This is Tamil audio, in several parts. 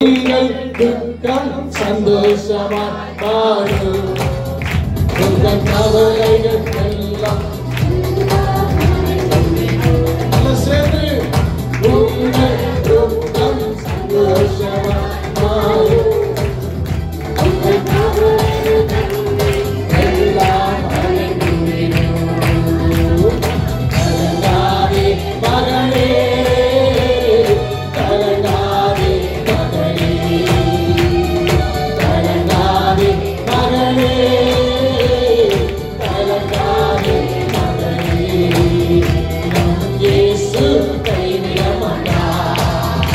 துக்கம் சந்தோஷமாய் மாறும். உங்கள் கவலைகள் எல்லாம் சேர்ந்து உங்கள் துக்கம் சந்தோஷமாய் மாறும். உங்கள் கவலைகள் எல்லாம் அடங்கிவிடும். கலங்காதே மகனே, கலங்காதே மகனே, கலங்காதே மகனே, கலங்காதே மகனே. நம் இயேசு கைவிட மாட்டார்,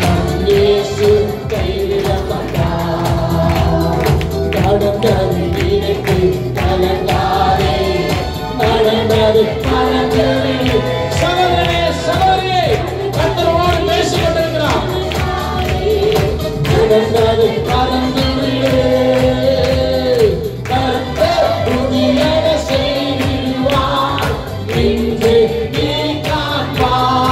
நம் இயேசு கைவிட மாட்டார். நடந்தது நினைத்து கலங்காதே, நடந்தது மறந்தது. சகோதரனே சகோதரியே, கர்த்தரோடு பேசிக் கொண்டிருக்கிறார். நடந்தது மறந்துவிடு, கர்த்தர் புதியன செய்வார், இன்று நீ காண்பாய்.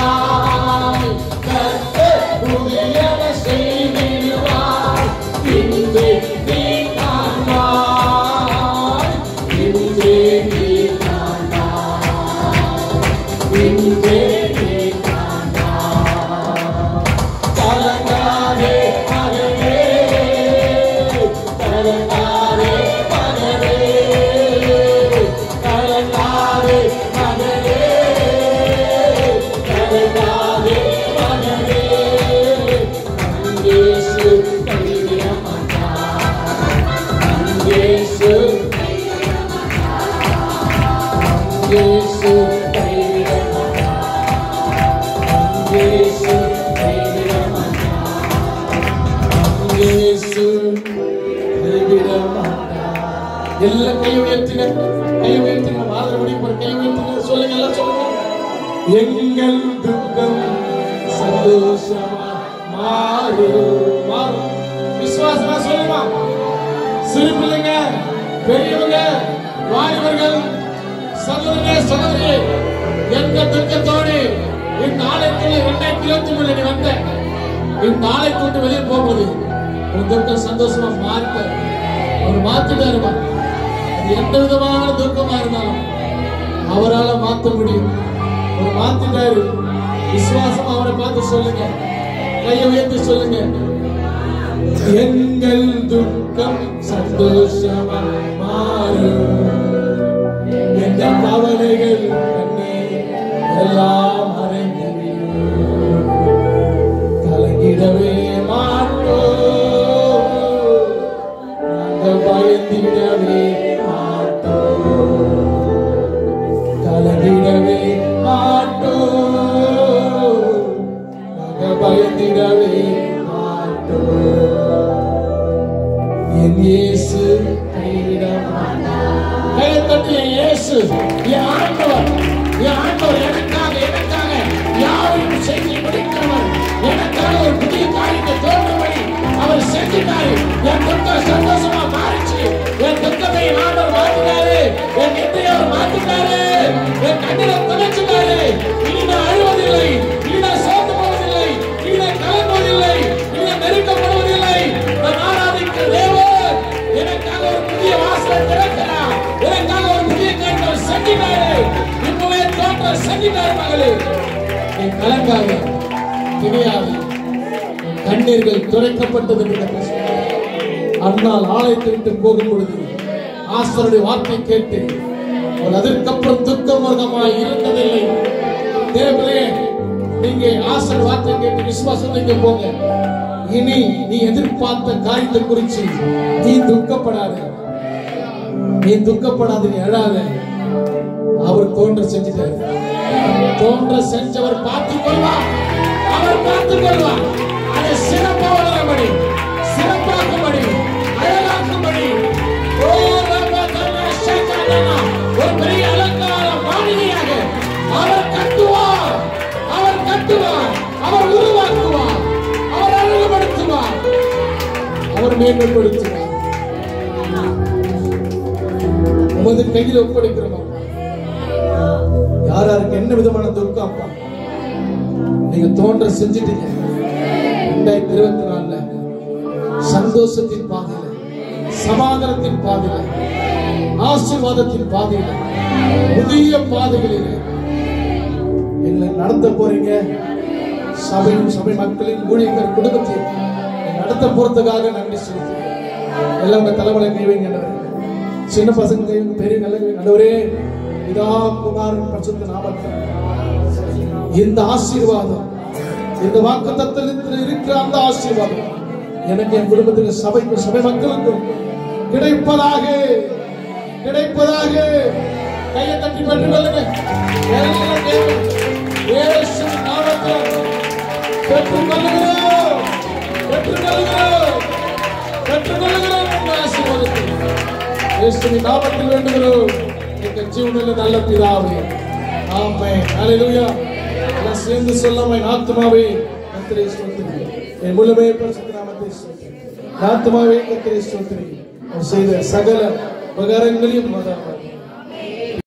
கர்த்தர் புதியன செய்வார், இன்று நீ காண்பாய். இன்று நீ காண்பாய், இன்று நீ காண்பாய். கலங்காதே மகனே, கலங்காதே மகனே, கலங்காதே மகனே, கலங்காதே மகனே. நம் இயேசு கைவிட மாட்டார், நம் இயேசு கைவிட மாட்டார், நம் இயேசு கைவிட மாட்டார், நம் இயேசு கைவிட மாட்டார், நம் இயேசு கைவிட மாட்டார். எல்லா கை உயர்த்தின, கை உயர்த்தின, வாழ முடியும். கை உயர்த்தின சொல்லுங்க, எல்லாம் சொல்லுங்க. எங்கள் துக்கம் சந்தோஷமா மாறும், மாறும். விசுவாசமா சொல்லுமா. சிறு பிள்ளைங்க, பெரியவங்க, வாலிபர்கள், சகோதரனே சகோதரியே, எந்த துக்கத்தோடு இந்நாளைக்குள்ள 2023 நீ வந்த, இந்நாளை கொண்டு வெளியே போகுது. உன் துக்கம் சந்தோஷமா மாற்ற அவர் மாத்திட்டாருமா. எந்த விதமான துக்கமா இருந்தாலும் அவரால மாற்ற முடியும். அவர் மாத்திட்டாரு. விசுவாசமா அவரை பார்த்து சொல்லுங்க, கையை உயர்த்தி சொல்லுங்க. எங்கள் துக்கம் சந்தோஷமா மாறும், எங்கள் கவலைகள் எல்லாம் மறைந்துவிடும். கலங்கிடவே மாட்டோம், நாங்கள் பயந்திடவே மாட்டோம். கலங்கிடவே மாட்டோம், நாங்கள் பயந்திடவே மாட்டோம். என் இயேசு கைவிட மாட்டார். கையை தட்டி, என் இயேசு, என் ஆண்டவர், என் ஆண்டவர் எனக்காக யாரையும் செய்து முடிக்கிறவர், எனக்காக ஒரு புதிய காரியத்தை தோன்றும்படி அவர் செஞ்சிட்டாரு. என் துக்கம் சந்தோஷமா மாறிச்சு. என் துக்கத்தை ஆண்டவர் மாத்திட்டாரு. என் நிந்தையை அவர் மாத்திட்டாரு. என் கண்ணீரை துடைச்சிட்டாரு. இனி நான் அழுவதில்லை, இனி நான் சோர்ந்து போவதில்லை, இனி நான் கலங்குவதில்லை, இனி நான் நெருக்கப்படுவதில்லை. நான் ஆராதிக்கிற தேவன் எனக்காக ஒரு புதிய வாசலை திறக்கிறார். எனக்காக ஒரு புதிய காரியத்தை செஞ்சிட்டாரு. இப்பவே தோற்றம் செஞ்சிட்டாரு. மகளே, என் கலங்காக தெரியாது, கண்ணீர்கள் துடைக்கப்பட்டது என்று அன்னால் ஆலயத்தை விட்டு போகும் பொழுது ஆஸ்தருடைய வார்த்தை கேட்டு அதற்கப்புறம் துக்கமுகமாய் இருந்ததில்லை. தேவனே, நீங்க ஆஸ்தர் வார்த்தை கேட்டு விசுவாசத்துக்கு போங்க. இனி நீ எதிர்பார்த்த காரியத்தை குறித்து நீ துக்கப்படாத, நீ துக்கப்படாத, நீ அழாத. அவர் தோன்ற செஞ்சுட்டாரு. தோன்ற செஞ்சவர் பார்த்துக் கொள்வார், அவர் பார்த்துக் கொள்வார். அதை சிறப்பாக வளரும்படி, சிறப்பாக்கும்படி, அழகாக்கும்படி ஒரு பெரிய அலங்கார மாளிகையாக அவர் கட்டுவார், அவர் கட்டுவார், அவர் உருவாக்குவார், அவர் அழகுபடுத்துவார், அவர் மேம்படுத்துவார். உமது கையில் ஒப்படைக்கிறோம். யார் யாருக்கு என்ன விதமான துக்கம் அப்பா நீங்க தோன்ற செஞ்சிட்டீங்க. 2024 சந்தோஷத்தின் பாதையில, சமாதானத்தின் பாதையில, ஆசீர்வாதத்தின் பாதையில, புதிய பாதைகளிலே எங்களை நடத்த போறீங்க. சபையும் சபை மக்களின் ஊழியர்கள் குடும்பத்தை நடத்த போறதுக்காக நன்றி செலுத்துகிறேன். எல்லாம் உங்க தலைவலை கைவைங்க. சின்ன பசங்க கைவங்க, பெரிய நல்ல நல்லவரே, இதா குமாரன் பரிசுத்த நாமத்தில் இந்த ஆசீர்வாதம், இந்த வாக்குத்தத்தத்தில் இருக்கிற அந்த ஆசீர்வாதம் எனக்கு, என் குடும்பத்துக்கு, சபைக்கும் சபை மக்களுக்கும் கிடைப்பதாக கிடைப்பதாக. கையை தட்டி பெற்றுக்கொள்ளுங்க. இயேசுவின் நாமத்தில் பெற்றுக்கொள்கிறோம், பெற்றுக்கொள்கிறோம், பெற்றுக்கொள்கிறோம். இந்த ஆசீர்வாதத்தை இயேசுவின் நாமத்தில் வேண்டுகிறோம் எங்கள் ஜீவனில் நல்ல பிதாவே. ஆமென். ஹல்லேலூயா. எல்லாம் சேர்ந்து சொல்லலாம். என் ஆத்துமாவே கர்த்தரை ஸ்தோத்திரி, என் முழுமே பரிசுத்த நாமத்தை ஸ்தோத்திரி. ஆத்துமாவே கர்த்தரை ஸ்தோத்திரி, அவர் செய்த சகல உபகாரங்களையும்